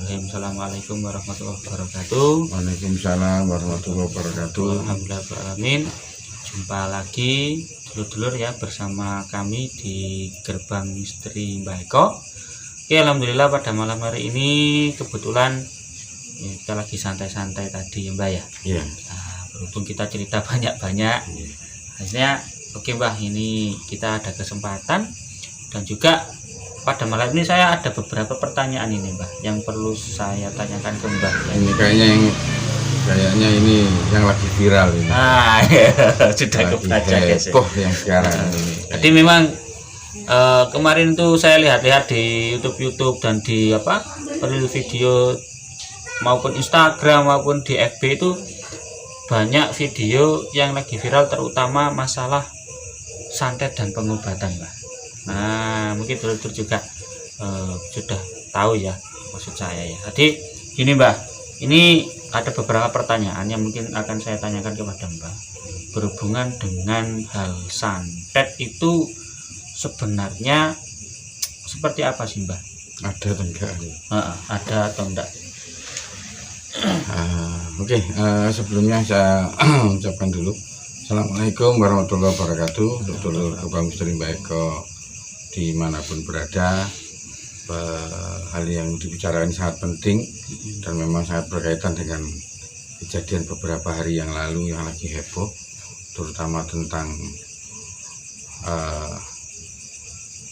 Bismillahirrahmanirrahim. Assalamualaikum warahmatullahi wabarakatuh. Waalaikumsalam warahmatullahi wabarakatuh. Alhamdulillahirrahmanirrahim. Jumpa lagi dulur-dulur ya bersama kami di Gerbang Misteri Mbah Eko. Oke, alhamdulillah pada malam hari ini kebetulan ya, kita lagi santai-santai tadi ya Mbah ya. Iya. Nah, berhubung kita cerita banyak-banyak, akhirnya oke Mbah, ini kita ada kesempatan dan juga pada malam ini saya ada beberapa pertanyaan ini Mbah yang perlu saya tanyakan ke Mbah. Ini kayaknya ini yang lagi viral ini. Nah, ya, sudah Lagi kebaca guys. heboh yang sekarang ini. Jadi memang kemarin tuh saya lihat-lihat di YouTube dan di reel video maupun Instagram maupun di FB itu banyak video yang lagi viral, terutama masalah santet dan pengobatan Mbah. Nah, mungkin dulur-dulur juga sudah tahu ya maksud saya ya. Jadi gini Mbah, ini ada beberapa pertanyaan yang mungkin akan saya tanyakan kepada Mbah berhubungan dengan hal santet itu sebenarnya seperti apa sih Mbah? Ada atau enggak? Ada atau enggak? Oke, sebelumnya saya ucapkan dulu Assalamualaikum warahmatullahi wabarakatuh. Dulur Gerbang Misteri Mbah Eko dimanapun berada, hal yang dibicarakan sangat penting dan memang sangat berkaitan dengan kejadian beberapa hari yang lalu yang lagi heboh, terutama tentang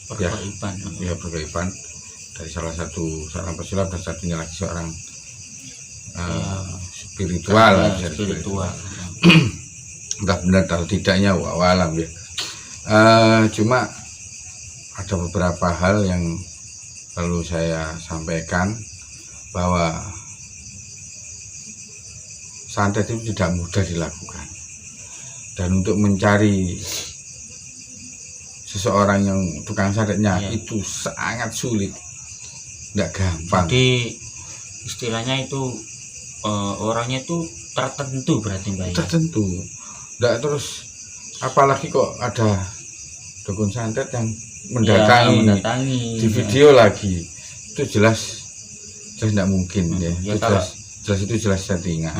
pergaiban dari salah satu seorang pesulap dan satunya lagi seorang spiritual. Entah benar atau tidaknya walam ya. Cuma ada beberapa hal yang perlu saya sampaikan, bahwa santet itu tidak mudah dilakukan, dan untuk mencari seseorang yang tukang santetnya itu sangat sulit, tidak gampang. Jadi istilahnya itu orangnya itu tertentu berarti Mbak ya? Tertentu, tidak terus apalagi kok ada dukun santet yang mendatangi di video lagi, itu jelas tidak mungkin ya. Itu jelas settingan.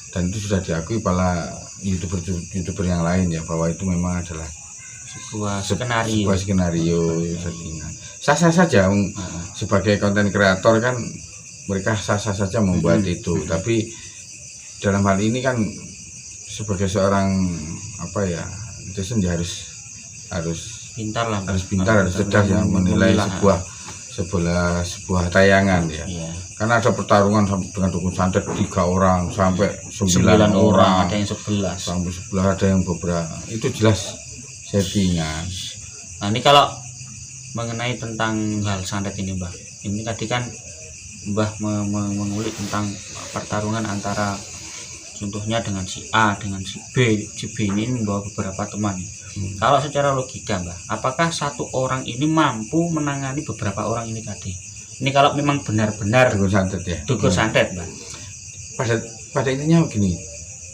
Dan itu sudah diakui para youtuber yang lain ya, bahwa itu memang adalah sebuah skenario settingan. Sah-sah saja sebagai konten kreator kan, mereka sah-sah saja membuat itu, tapi dalam hal ini kan sebagai seorang itu sendiri harus pintar, harus cerdas yang menilai sebuah tayangan ya. Karena ada pertarungan dengan dukun santet 3 orang sampai 9 orang, ada yang 11 sampai 11, ada yang beberapa, itu jelas settingan. Nah, ini kalau mengenai tentang hal santet ini Mbah, ini tadi kan Mbah mengulik tentang pertarungan antara contohnya dengan si A dengan si B ini membawa beberapa teman. Kalau secara logika Mbah, apakah satu orang ini mampu menangani beberapa orang ini tadi? Ini kalau memang benar-benar dukun santet ya, dukun santet Mbah. Pada intinya begini,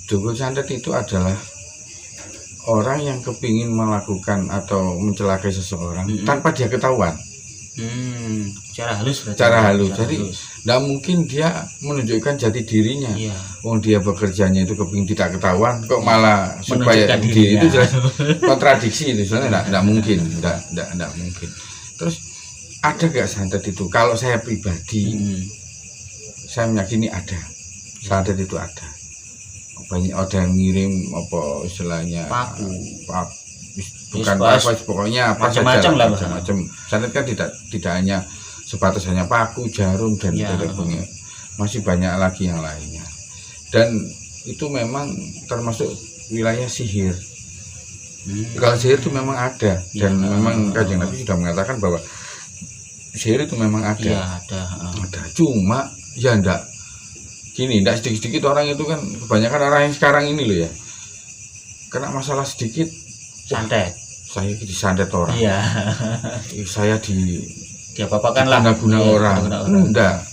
dukun santet itu adalah orang yang kepingin melakukan atau mencelakai seseorang tanpa dia ketahuan. Secara halus berarti. Secara halus. Jadi tidak mungkin dia menunjukkan jati dirinya. Wong dia bekerjanya itu kepingin tidak ketahuan, kok malah supaya itu jelas kontradiksi itu, sebenarnya tidak mungkin, tidak mungkin. Terus ada gak santet itu? Kalau saya pribadi, saya meyakini ada. Santet itu ada. Banyak ada yang ngirim istilahnya paku. Bukan apa, pokoknya apa saja, macam-macam. Santet kan tidak hanya sebatas hanya paku, jarum dan sebagainya, masih banyak lagi yang lainnya. Dan itu memang termasuk wilayah sihir. Kalau sihir itu memang ada, dan memang Kanjeng Nabi sudah mengatakan bahwa sihir itu memang ada. Ada. Cuma ya enggak sedikit-sedikit orang itu kan, kebanyakan orang yang sekarang ini loh ya, kena masalah sedikit santet. Saya disantet orang. Saya diapa-apakan lah. Guna orang. Enggak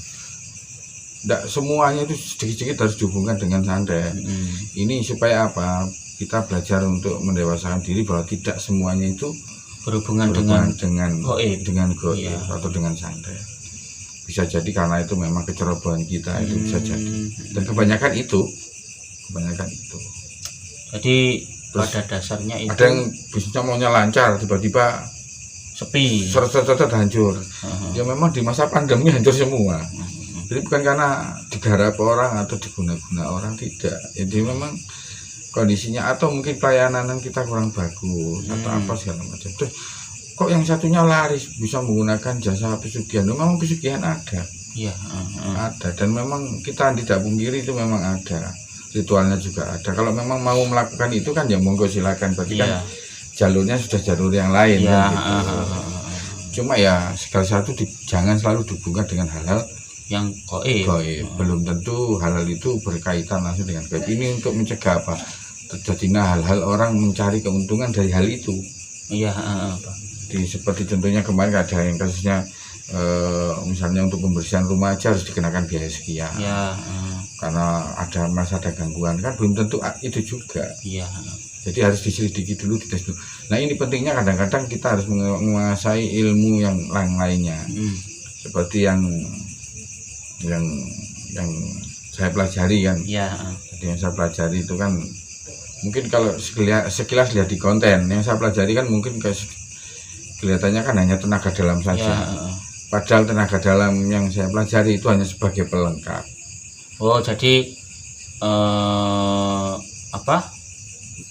semuanya itu sedikit-sedikit harus dihubungkan dengan santet. Ini supaya apa? Kita belajar untuk mendewasakan diri bahwa tidak semuanya itu berhubungan dengan goib atau dengan santet. bisa jadi karena itu memang kecerobohan kita, itu bisa jadi. Dan kebanyakan itu. Jadi Terus pada dasarnya itu ada yang bisnisnya maunya lancar, tiba-tiba sepi. seret hancur. Ya memang di masa pandemi hancur semua. Jadi bukan karena digarap orang atau diguna-guna orang, tidak. Jadi memang kondisinya atau mungkin pelayanan kita kurang bagus atau apa segala macam. Terus kok yang satunya laris bisa menggunakan jasa pesugihan? Memang pesugihan ada. Iya, Ada, dan memang kita tidak pungkiri itu memang ada. Ritualnya juga ada. Kalau memang mau melakukan itu kan ya monggo silakan. Berarti kan jalurnya sudah jalur yang lain kan gitu. Cuma ya segala satu jangan selalu dihubungkan dengan hal-hal yang goib. Belum tentu hal-hal itu berkaitan langsung dengan goib. Ini untuk mencegah apa? Terjadinya hal-hal orang mencari keuntungan dari hal itu. Iya, Seperti contohnya kemarin ada yang kasusnya misalnya untuk pembersihan rumah aja harus dikenakan biaya sekian. Karena ada gangguan, kan belum tentu itu juga. Jadi harus diselidiki dulu, dites dulu. Nah ini pentingnya kadang-kadang kita harus menguasai ilmu yang lainnya. Seperti yang saya pelajari kan. Jadi yang saya pelajari itu kan mungkin kalau sekilas lihat di konten, yang saya pelajari kan mungkin kelihatannya kan hanya tenaga dalam saja. Padahal tenaga dalam yang saya pelajari itu hanya sebagai pelengkap. Oh, jadi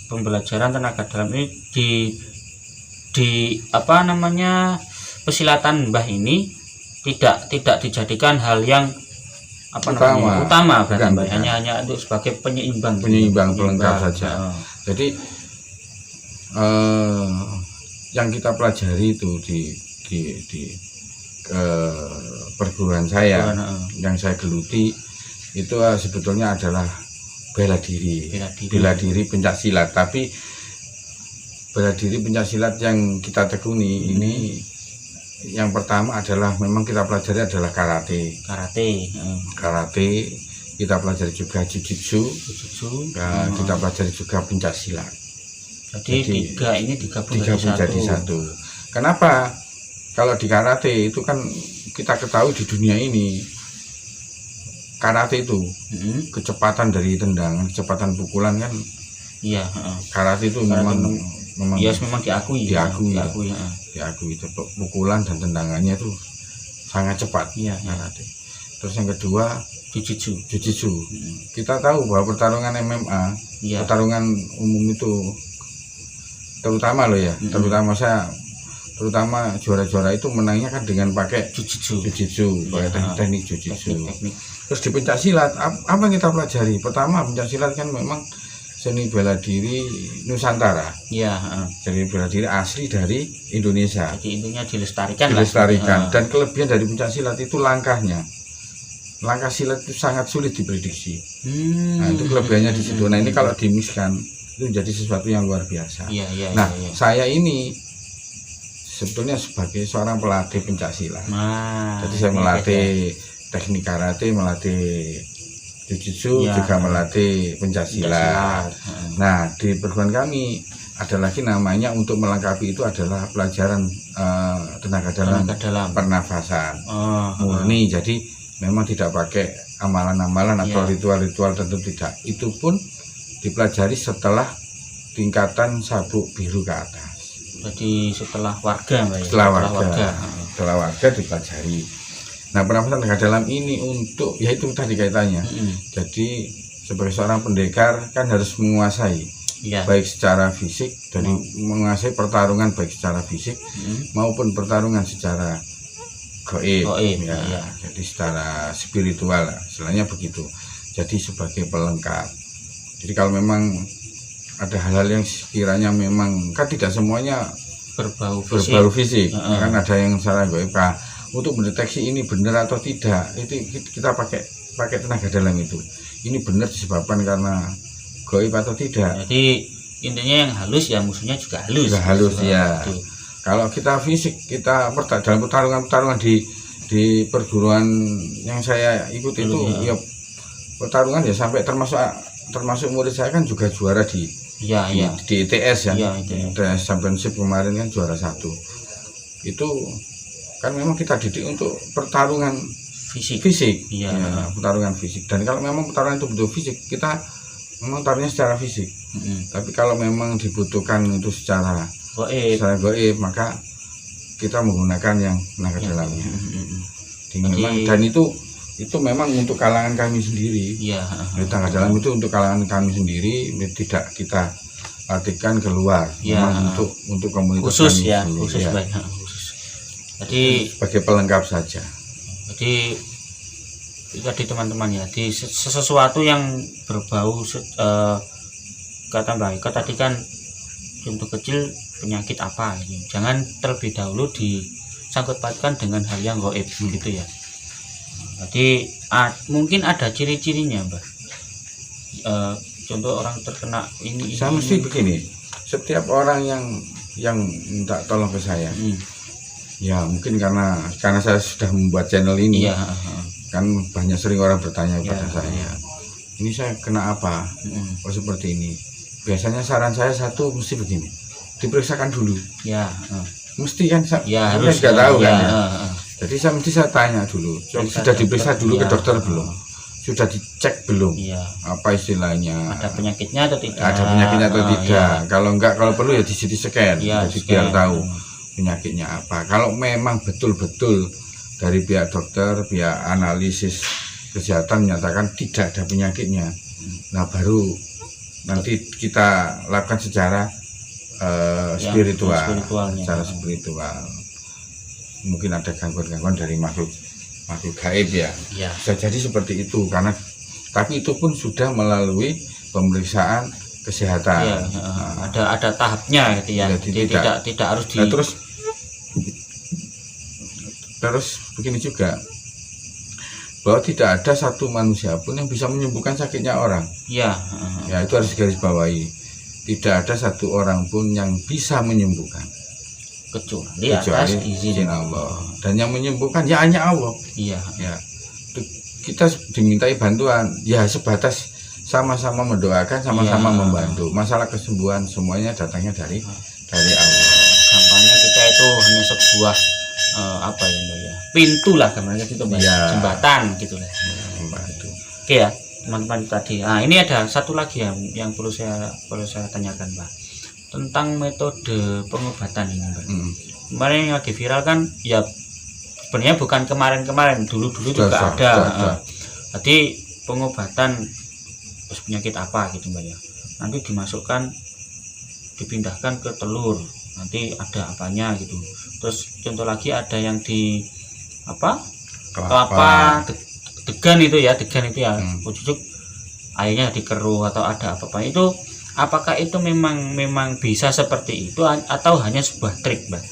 pembelajaran tenaga dalam ini di apa namanya, pesilatan Mbah ini tidak dijadikan hal yang utama berarti Mbah, hanya untuk sebagai penyeimbang pelengkap saja. Jadi yang kita pelajari itu di perguruan saya, yang saya geluti itu sebetulnya adalah bela diri pencak silat. Tapi bela diri pencak silat yang kita tekuni ini, yang pertama adalah memang kita pelajari adalah karate. Kita pelajari juga jujitsu, kita pelajari juga pencak silat. Jadi tiga ini digabung jadi satu. Kenapa? Kalau di karate itu kan kita ketahui di dunia ini karate itu kecepatan dari tendangan, kecepatan pukulan kan. Karate itu memang diakui. Pukulan dan tendangannya itu sangat cepat. Karate. Terus yang kedua jujitsu. Kita tahu bahwa pertarungan MMA, pertarungan umum itu terutama terutama juara-juara itu menangnya kan dengan pakai jujitsu, pakai teknik jujitsu. Terus di pencak silat apa yang kita pelajari? Pertama, pencak silat kan memang seni bela diri Nusantara. Jadi bela diri asli dari Indonesia. Jadi intinya dilestarikan. Dan kelebihan dari pencak silat itu langkah silat itu sangat sulit diprediksi. Nah itu kelebihannya di situ. Nah ini kalau dimiskan itu menjadi sesuatu yang luar biasa. Saya ini sebetulnya sebagai seorang pelatih pencak silat. Jadi saya melatih teknik karate, melatih jujitsu, juga melatih pencak silat. Nah di perguruan kami ada lagi namanya untuk melengkapi itu adalah pelajaran tenaga dalam pernafasan murni. Jadi memang tidak pakai amalan-amalan atau ritual-ritual tertentu, tidak. Itu pun dipelajari setelah tingkatan sabuk biru ke atas. Jadi setelah warga, setelah warga dipelajari. Nah pernafasan tenaga dalam ini untuk yaitu tadi kaitannya. Jadi sebagai seorang pendekar kan harus menguasai baik secara fisik, dari menguasai pertarungan baik secara fisik maupun pertarungan secara goib. Jadi secara spiritual, istilahnya begitu. Jadi sebagai pelengkap. Jadi kalau memang ada hal-hal yang sekiranya memang kan tidak semuanya berbau fisik. Kan ada yang secara goib. Untuk mendeteksi ini benar atau tidak, itu kita pakai tenaga dalam itu. Ini benar disebabkan karena goib atau tidak. Jadi intinya yang halus ya musuhnya juga halus. Kalau kita fisik, kita dalam pertarungan di perguruan yang saya ikuti itu ya pertarungan ya sampai termasuk murid saya kan juga juara di ITS ITS Championship kemarin kan juara 1. Itu kan memang kita didik untuk pertarungan fisik. Iya. Ya, pertarungan fisik. Dan kalau memang pertarungan itu butuh fisik, kita memang taruhnya secara fisik. Tapi kalau memang dibutuhkan itu secara goib, maka kita menggunakan yang tenaga dalamnya. Dan itu memang untuk kalangan kami sendiri. Iya. Tenaga dalam itu untuk kalangan kami sendiri, tidak kita artikan keluar, memang untuk komunitas khusus kami ya, sendiri, khusus ya. banyak khusus. Jadi sebagai pelengkap saja. Jadi itu tadi teman-teman ya, di sesuatu yang berbau kata Mbak Ika tadi kan untuk kecil penyakit apa ini, jangan terlebih dahulu disangkut pautkan dengan hal yang gaib gitu ya. Jadi mungkin ada ciri-cirinya Mbak. Contoh orang terkena ini saya mesti begini, setiap orang yang minta tolong ke saya, ya mungkin karena saya sudah membuat channel ini, kan banyak sering orang bertanya kepada saya, ini saya kena apa, oh seperti ini. Biasanya saran saya satu mesti begini, diperiksakan dulu. Mesti kan, harus nggak tahu kan ya. Jadi saya tanya dulu, sudah diperiksa dulu ke dokter belum? Sudah dicek belum? Apa istilahnya? Ada penyakitnya atau tidak? Ada penyakitnya atau tidak? Kalau enggak, kalau perlu ya di CT scan, jadi biar tahu penyakitnya apa. Kalau memang betul-betul dari pihak dokter, pihak analisis kesehatan menyatakan tidak ada penyakitnya, nah baru nanti kita lakukan secara spiritual, secara spiritual. Mungkin ada gangguan-gangguan dari makhluk gaib ya. Bisa jadi seperti itu, karena tapi itu pun sudah melalui pemeriksaan kesehatan. Ada tahapnya gitu ya. Jadi tidak harus di. Nah, terus begini juga, bahwa tidak ada satu manusia pun yang bisa menyembuhkan sakitnya orang. Ya itu harus digarisbawahi. Tidak ada satu orang pun yang bisa menyembuhkan kecuali atas izin Allah, dan yang menyembuhkan ya hanya Allah. Ya kita dimintai bantuan ya sebatas sama-sama mendoakan, sama-sama membantu. Masalah kesembuhan semuanya datangnya dari Allah. Gampangnya kita itu hanya sebuah apa ya Mbak ya, pintu lah gambarnya gitu Mbak, jembatan gitu lah. Oke ya teman-teman tadi. Ini ada satu lagi yang perlu saya tanyakan Mbak, tentang metode pengobatan ini Mbak. Kemarin yang lagi viral kan ya, sebenarnya bukan kemarin, dulu juga ada. Jadi pengobatan penyakit apa gitu Mbak ya, nanti dipindahkan ke telur, nanti ada apanya gitu. Terus contoh lagi ada yang di kelapa degan itu ya, ujuk airnya dikeruh atau ada apa-apa itu. Apakah itu memang bisa seperti itu atau hanya sebuah trik, Mbak?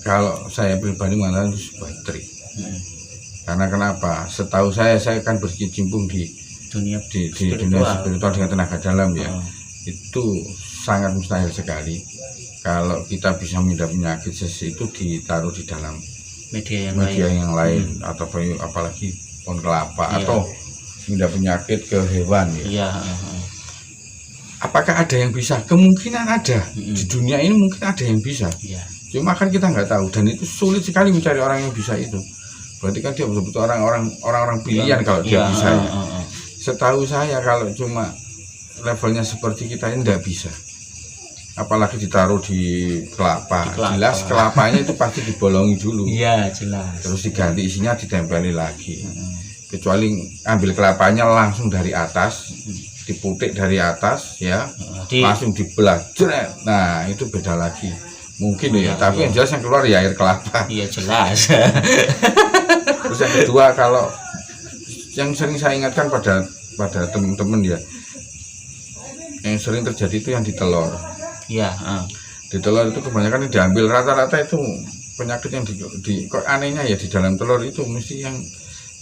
Kalau saya pribadi mengatakan itu sebuah trik. Karena kenapa? Setahu saya kan berkecimpung di dunia spiritual dengan tenaga dalam ya. Itu sangat mustahil sekali kalau kita bisa mengidap penyakit itu ditaruh di dalam media yang lain atau apalagi pohon kelapa atau mengidap penyakit ke hewan ya. Apakah ada yang bisa? Kemungkinan ada. Di dunia ini mungkin ada yang bisa. Cuma kan kita nggak tahu, dan itu sulit sekali mencari orang yang bisa itu. Berarti kan dia betul-betul orang-orang pilihan kalau dia bisa. Setahu saya kalau cuma levelnya seperti kita ini nggak bisa. Apalagi ditaruh di kelapa. Jelas kelapanya itu pasti dibolongi dulu. Jelas. Terus diganti isinya, ditempeli lagi. Kecuali ambil kelapanya langsung dari atas, diputik dari atas ya, langsung dibelah jeret. Nah itu beda lagi mungkin tapi yang jelas yang keluar ya air kelapa. Jelas. Terus yang kedua, kalau yang sering saya ingatkan pada teman-teman ya, yang sering terjadi itu yang di telur. Di telur itu kebanyakan yang diambil, rata-rata itu penyakit yang kok anehnya ya, di dalam telur itu mesti yang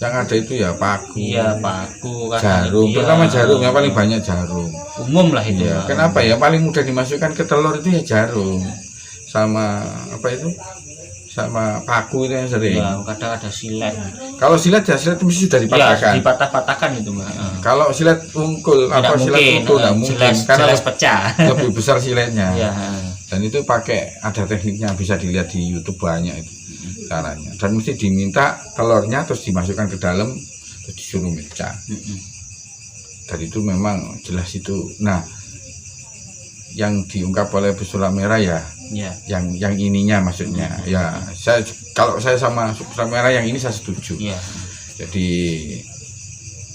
ada itu ya paku, jarum, terutama jarum, yang paling banyak jarum. Umum lah itu. Kenapa ya? Paling mudah dimasukkan ke telur itu ya jarum, sama sama paku itu yang sering. Kadang ada silet. Kalau silet ya silet mesti sudah dipatahkan. Dipatah-patahkan itu Mbak. Kalau silet ungkul silet ungkul nggak mungkin, karena pecah. Lebih besar siletnya. Dan itu ada tekniknya, bisa dilihat di YouTube banyak itu. caranya. Dan mesti diminta telurnya terus dimasukkan ke dalam terus disuruh mecah. Dan itu memang jelas itu. Nah, yang diungkap oleh Bu Sulamera ya, yang ininya maksudnya ya, kalau saya sama Bu Sulamera yang ini saya setuju. Jadi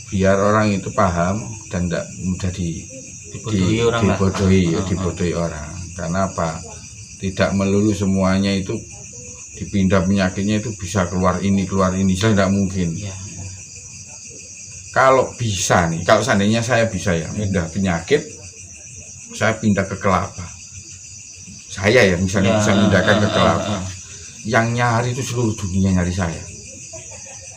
biar orang itu paham dan tidak mudah dibodohi orang. Karena apa? Tidak melulu semuanya itu dipindah penyakitnya itu bisa keluar ini saya tidak mungkin. Kalau bisa nih, kalau seandainya saya bisa ya pindah penyakit, saya pindah ke kelapa. Saya ya misalnya bisa pindahkan ke kelapa. Yang nyari itu seluruh dunia nyari saya.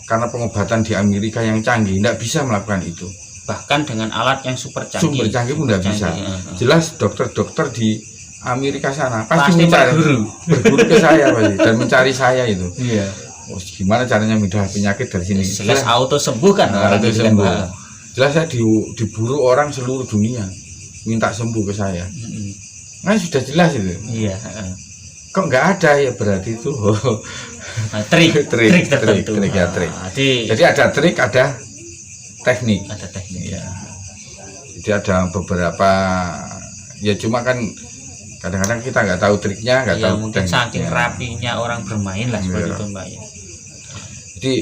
Karena pengobatan di Amerika yang canggih tidak bisa melakukan itu. Bahkan dengan alat yang super canggih. Super canggih pun tidak bisa. Jelas dokter-dokter di Amerika sana pasti berburu ke saya pasti, dan mencari saya itu. Oh, gimana caranya pindah penyakit dari sini? Jelas auto sembuh kan? Auto sembuh. Jelas saya diburu orang seluruh dunia minta sembuh ke saya. Nah sudah jelas itu. Kok nggak ada ya berarti itu trik tertentu. Jadi ada trik, ada teknik. Ya. Jadi ada beberapa ya, cuma kan kadang-kadang kita nggak tahu triknya, nggak tahu mungkin saking rapinya orang bermain lah seperti itu Mbak ya. Jadi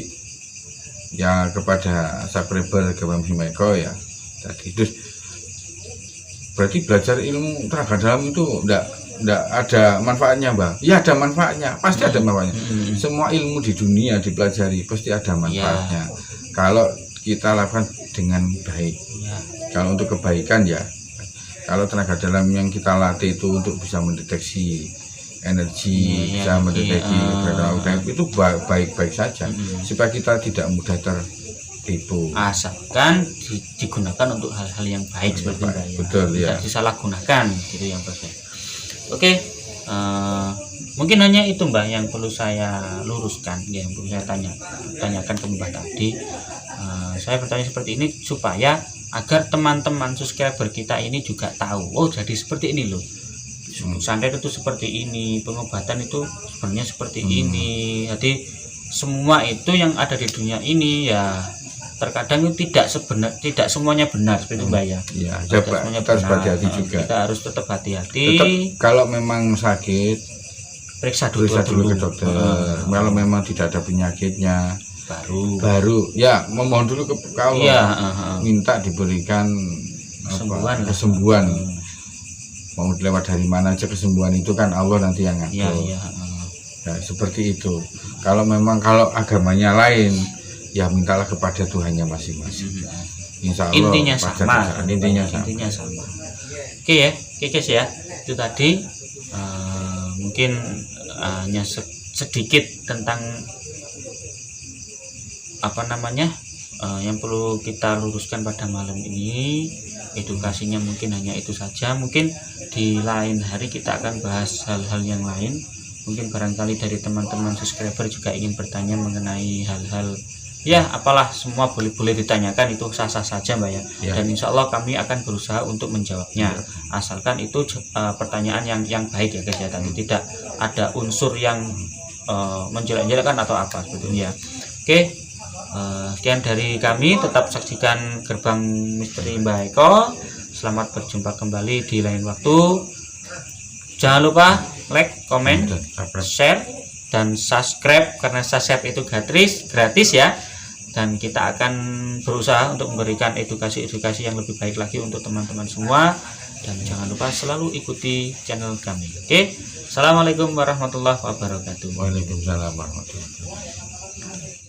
ya kepada subscriber Gawam Himeko ya tadi terus berarti belajar ilmu tenaga dalam itu enggak ada manfaatnya Mbak? Ya ada manfaatnya, pasti ada manfaatnya. Semua ilmu di dunia dipelajari pasti ada manfaatnya. Kalau kita lakukan dengan baik. Kalau untuk kebaikan ya, kalau tenaga dalam yang kita latih itu untuk bisa mendeteksi energi, bisa mendeteksi itu baik-baik saja, supaya kita tidak mudah tertipu. Asalkan digunakan untuk hal-hal yang baik seperti itu. Betul ya. Tidak disalahgunakan gitu yang pasti. Oke, mungkin hanya itu Mbak yang perlu saya luruskan, yang perlu saya tanyakan ke Mbak tadi. Saya bertanya seperti ini supaya agar teman-teman subscriber kita ini juga tahu, oh jadi seperti ini loh, santet itu seperti ini, pengobatan itu sebenarnya seperti ini. Jadi semua itu yang ada di dunia ini ya terkadang itu tidak semuanya benar seperti itu Mbak ya. Kita harus hati-hati juga. Kita harus tetap hati-hati. Tetap kalau memang sakit periksa dulu ke dokter. Kalau memang tidak ada penyakitnya baru ya memohon dulu ke Allah, minta diberikan kesembuhan. Mau lewat dari mana aja kesembuhan itu kan Allah nanti yang ngatur. Ya, seperti itu. Kalau agamanya lain ya mintalah kepada Tuhannya masing-masing. Insya Allah intinya sama. Oke ya, Kekes ya, itu tadi mungkin hanya sedikit tentang yang perlu kita luruskan pada malam ini. Edukasinya mungkin hanya itu saja. Mungkin di lain hari kita akan bahas hal-hal yang lain. Mungkin barangkali dari teman-teman subscriber juga ingin bertanya mengenai hal-hal ya apalah, semua boleh ditanyakan, itu sah-sah saja Mbak ya. Dan insya Allah kami akan berusaha untuk menjawabnya, asalkan itu pertanyaan yang baik ya guys ya, tadi tidak ada unsur yang menjelek-jelekan atau apa sebetulnya. Oke. Sekian dari kami, tetap saksikan Gerbang Misteri Mbak Eko. Selamat berjumpa kembali di lain waktu. Jangan lupa like, komen, share, dan subscribe, karena subscribe itu gratis ya. Dan kita akan berusaha untuk memberikan edukasi yang lebih baik lagi untuk teman-teman semua. Dan jangan lupa selalu ikuti channel kami. Oke. Assalamualaikum warahmatullahi wabarakatuh. Waalaikumsalam warahmatullahi wabarakatuh.